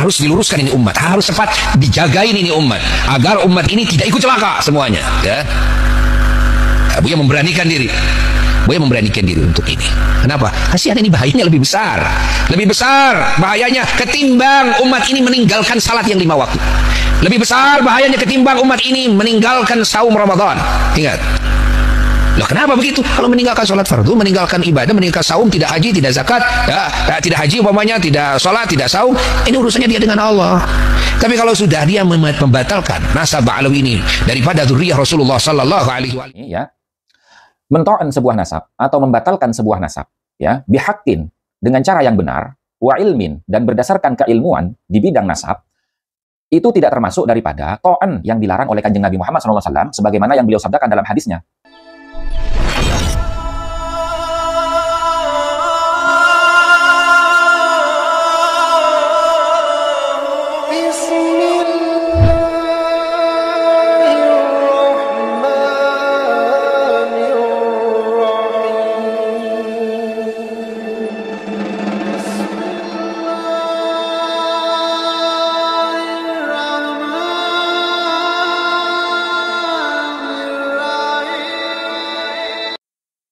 harus diluruskan ini umat, harus cepat dijagain ini umat, agar umat ini tidak ikut celaka semuanya, ya. Buya memberanikan diri. Buya memberanikan diri untuk ini. Kenapa? Kasihan, ini bahayanya lebih besar. Lebih besar bahayanya ketimbang umat ini meninggalkan salat yang 5 waktu. Lebih besar bahayanya ketimbang umat ini meninggalkan saum Ramadan. Ingat. Loh, kenapa begitu? Kalau meninggalkan salat fardu, meninggalkan ibadah, meninggalkan saum, tidak haji, tidak zakat, tidak haji umpamanya, tidak salat, tidak saum, ini urusannya dia dengan Allah. Tapi kalau sudah dia membatalkan nasab Alawi ini daripada dzurriyyah Rasulullah sallallahu alaihi wasallam, ya, mento'an sebuah nasab atau membatalkan sebuah nasab, ya, bihaqqin, dengan cara yang benar, wa ilmin, dan berdasarkan keilmuan di bidang nasab, itu tidak termasuk daripada to'an yang dilarang oleh Kanjeng Nabi Muhammad SAW, sebagaimana yang beliau sabdakan dalam hadisnya.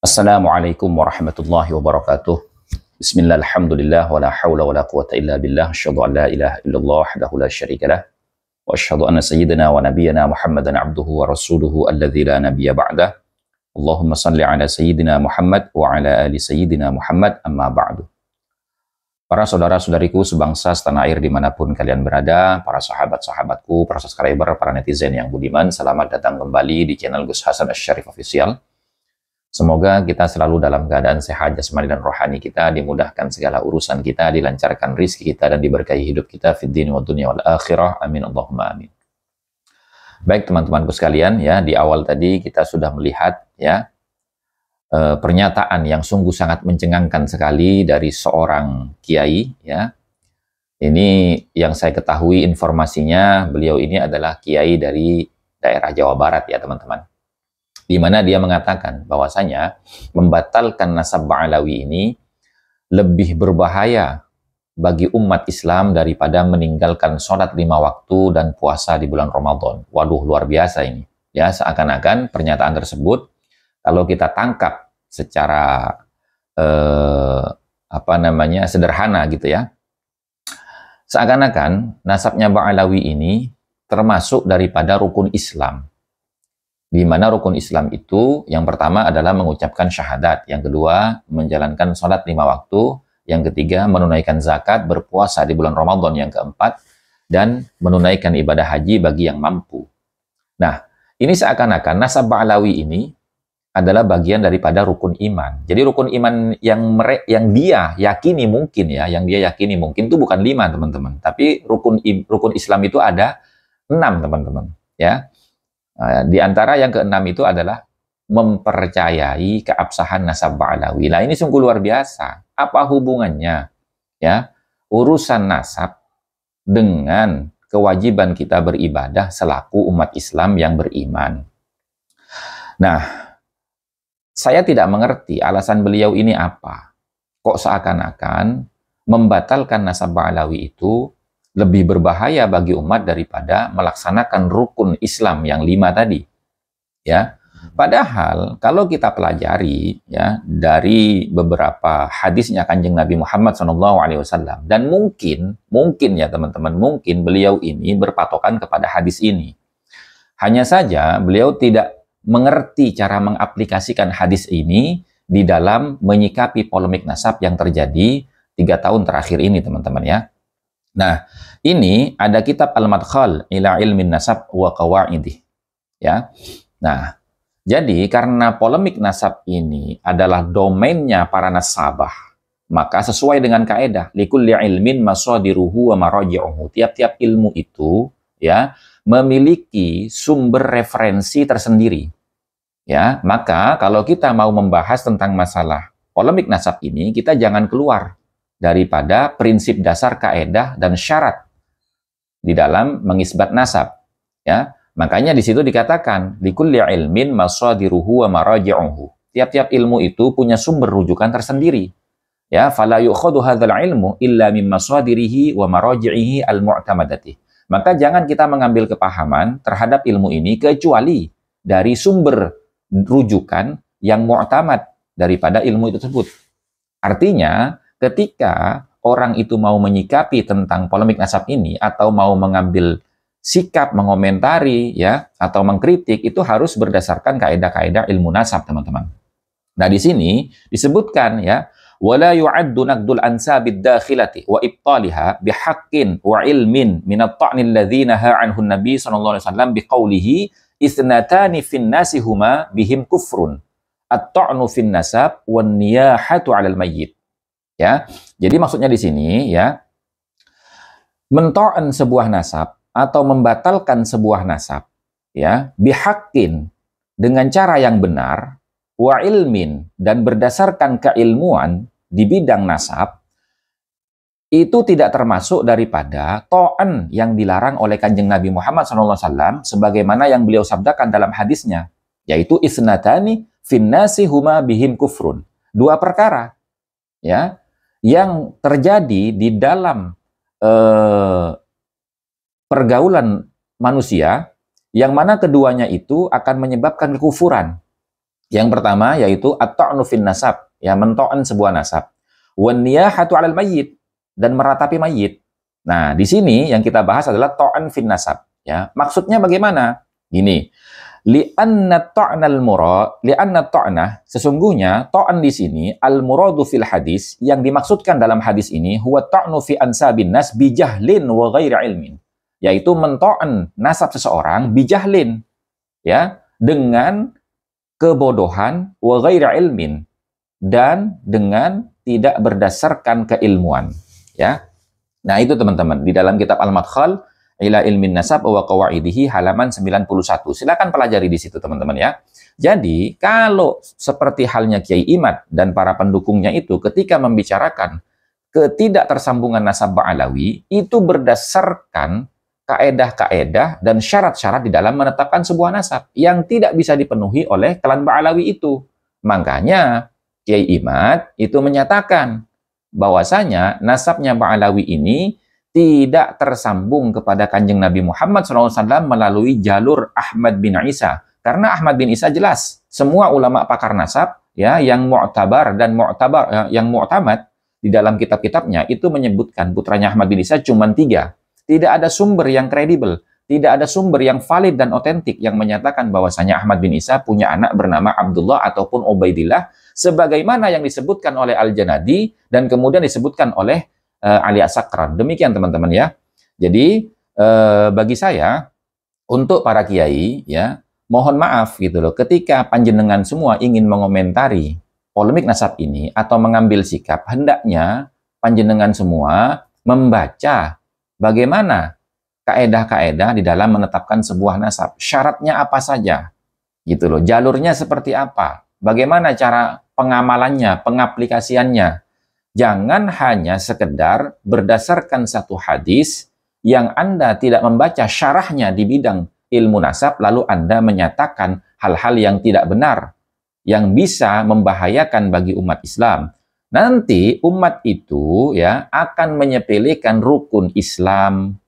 Assalamualaikum warahmatullahi wabarakatuh. Bismillah, alhamdulillah, wa la hawla wa la quwata illa billah. Asyhadu an la ilaha illallah wahdahu la syarika lah. Wa asyhadu anna sayyidina wa nabiyyana Muhammadan abduhu wa rasuluhu alladzi la nabiyya ba'dah. Allahumma salli ala sayyidina Muhammad wa ala ali sayyidina Muhammad, amma ba'du. Para saudara-saudariku sebangsa setanah air dimanapun kalian berada, para sahabat-sahabatku, para subscriber, para netizen yang budiman, selamat datang kembali di channel Gus Hasan Asy-Syarif Official. Semoga kita selalu dalam keadaan sehat jasmani dan rohani kita, dimudahkan segala urusan kita, dilancarkan rizki kita, dan diberkahi hidup kita fid din wa dunya wal akhirah. Amin Allahumma amin. Baik teman-temanku sekalian, ya, di awal tadi kita sudah melihat, ya, pernyataan yang sungguh sangat mencengangkan sekali dari seorang kiai, ya. Ini yang saya ketahui informasinya, beliau ini adalah kiai dari daerah Jawa Barat, ya teman-teman. Di mana dia mengatakan bahwasanya membatalkan nasab Ba'alawi ini lebih berbahaya bagi umat Islam daripada meninggalkan sholat 5 waktu dan puasa di bulan Ramadan. Waduh, luar biasa ini. Ya, seakan-akan pernyataan tersebut kalau kita tangkap secara sederhana gitu ya. Seakan-akan nasabnya Ba'alawi ini termasuk daripada rukun Islam. Di mana rukun Islam itu yang pertama adalah mengucapkan syahadat, yang kedua menjalankan sholat 5 waktu, yang ketiga menunaikan zakat, berpuasa di bulan Ramadan, yang keempat dan menunaikan ibadah haji bagi yang mampu. Nah, ini seakan-akan nasab Ba'alawi ini adalah bagian daripada rukun iman. Jadi rukun iman yang dia yakini mungkin, ya, yang dia yakini mungkin itu bukan 5 teman-teman, tapi rukun Islam itu ada 6 teman-teman, ya. Di antara yang ke-6 itu adalah mempercayai keabsahan nasab Ba'alawi. Nah, ini sungguh luar biasa. Apa hubungannya, ya, urusan nasab dengan kewajiban kita beribadah selaku umat Islam yang beriman? Nah, saya tidak mengerti alasan beliau ini apa. Kok seakan-akan membatalkan nasab Ba'alawi itu lebih berbahaya bagi umat daripada melaksanakan rukun Islam yang 5 tadi, ya. Padahal kalau kita pelajari, ya, dari beberapa hadisnya Kanjeng Nabi Muhammad SAW, dan mungkin ya teman-teman, mungkin beliau ini berpatokan kepada hadis ini. Hanya saja beliau tidak mengerti cara mengaplikasikan hadis ini di dalam menyikapi polemik nasab yang terjadi 3 tahun terakhir ini, teman-teman, ya. Nah, ini ada kitab Al-Madkhal ila ilmin nasab wa qawaidih, ya. Nah, jadi karena polemik nasab ini adalah domainnya para nasabah, maka sesuai dengan kaidah likulli ilmin masadiruhu wa maraji'uhu. Tiap-tiap ilmu itu, ya, memiliki sumber referensi tersendiri. Ya, maka kalau kita mau membahas tentang masalah polemik nasab ini, kita jangan keluar daripada prinsip dasar kaedah dan syarat di dalam mengisbat nasab, ya. Makanya di situ dikatakan likulli ilmin masadiruhu wa maraji'uhu. Tiap-tiap ilmu itu punya sumber rujukan tersendiri. Ya, fala yu'khadhu hadzal ilmu illa min masadirihi wa maraji'ihi al-mu'tamadati. Maka jangan kita mengambil kepahaman terhadap ilmu ini kecuali dari sumber rujukan yang mu'tamad daripada ilmu itu tersebut. Artinya, ketika orang itu mau menyikapi tentang polemik nasab ini atau mau mengambil sikap, mengomentari, ya, atau mengkritik, itu harus berdasarkan kaidah-kaidah ilmu nasab, teman-teman. Nah, di sini disebutkan, ya, wala yu'addu naqdul ansabid dakhilati wa ibtaliha bihaqqin wa ilmin min at-ta'ni alladhi naha anhu an-nabi sallallahu alaihi wasallam biqaulihi ithnatani fin nasi huma bihim kufrun at-ta'nu fin nasab wan niyahatu 'alal mayyit. Ya. Jadi maksudnya di sini, ya, mento'an sebuah nasab atau membatalkan sebuah nasab, ya, bihaqqin, dengan cara yang benar, wa ilmin, dan berdasarkan keilmuan di bidang nasab, itu tidak termasuk daripada to'an yang dilarang oleh Kanjeng Nabi Muhammad SAW, sebagaimana yang beliau sabdakan dalam hadisnya, yaitu isnatani finnasi huma bihim kufrun. Dua perkara, ya, yang terjadi di dalam pergaulan manusia, yang mana keduanya itu akan menyebabkan kekufuran. Yang pertama yaitu at-ta'nu fin nasab, ya, mento'an sebuah nasab. Wan niyahatu 'alal mayyit, dan meratapi mayit. Nah, di sini yang kita bahas adalah to'an fin nasab, ya. Maksudnya bagaimana? Gini, li'anna ta'na, sesungguhnya to'an di sini al-muradu fil hadis, yang dimaksudkan dalam hadis ini huwa ta'nu fi ansabin nas bijahlin wa ghairi ilmin, yaitu mento'an nasab seseorang bijahlin, ya, dengan kebodohan, wa ghairi ilmin, dan dengan tidak berdasarkan keilmuan, ya. Nah, itu teman-teman di dalam kitab Al-Madkhal ila ilmin nasab wa qawaidihi halaman 91. Silakan pelajari di situ, teman-teman, ya. Jadi, kalau seperti halnya Kiai Imad dan para pendukungnya itu ketika membicarakan ketidaktersambungan nasab Ba'alawi, itu berdasarkan kaedah-kaedah dan syarat-syarat di dalam menetapkan sebuah nasab yang tidak bisa dipenuhi oleh klan Ba'alawi itu. Makanya Kiai Imad itu menyatakan bahwasanya nasabnya Ba'alawi ini tidak tersambung kepada Kanjeng Nabi Muhammad SAW melalui jalur Ahmad bin Isa. Karena Ahmad bin Isa jelas, semua ulama pakar nasab, ya, yang mu'tabar dan yang mu'tamad di dalam kitab-kitabnya itu menyebutkan putranya Ahmad bin Isa cuma 3. Tidak ada sumber yang kredibel, tidak ada sumber yang valid dan otentik yang menyatakan bahwasanya Ahmad bin Isa punya anak bernama Abdullah ataupun Ubaidillah, sebagaimana yang disebutkan oleh Al-Janadi dan kemudian disebutkan oleh Ali As-Sakran. Demikian, teman-teman, ya. Jadi bagi saya, untuk para kiai, ya, mohon maaf gitu loh, ketika panjenengan semua ingin mengomentari polemik nasab ini atau mengambil sikap, hendaknya panjenengan semua membaca bagaimana kaedah-kaedah di dalam menetapkan sebuah nasab. Syaratnya apa saja, gitu loh. Jalurnya seperti apa? Bagaimana cara pengamalannya, pengaplikasiannya? Jangan hanya sekedar berdasarkan satu hadis yang Anda tidak membaca syarahnya di bidang ilmu nasab, lalu Anda menyatakan hal-hal yang tidak benar, yang bisa membahayakan bagi umat Islam. Nanti umat itu, ya, akan menyepelekan rukun Islam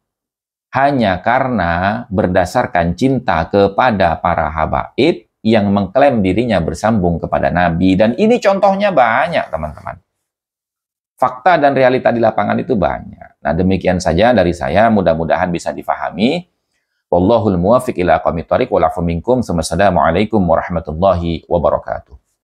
hanya karena berdasarkan cinta kepada para habaib yang mengklaim dirinya bersambung kepada Nabi. Dan ini contohnya banyak, teman-teman. Fakta dan realita di lapangan itu banyak. Nah, demikian saja dari saya, mudah-mudahan bisa difahami. Wallahul muwaffiq ila aqwamit thoriq wal 'afwu minkum. Wassalamualaikum warahmatullahi wabarakatuh.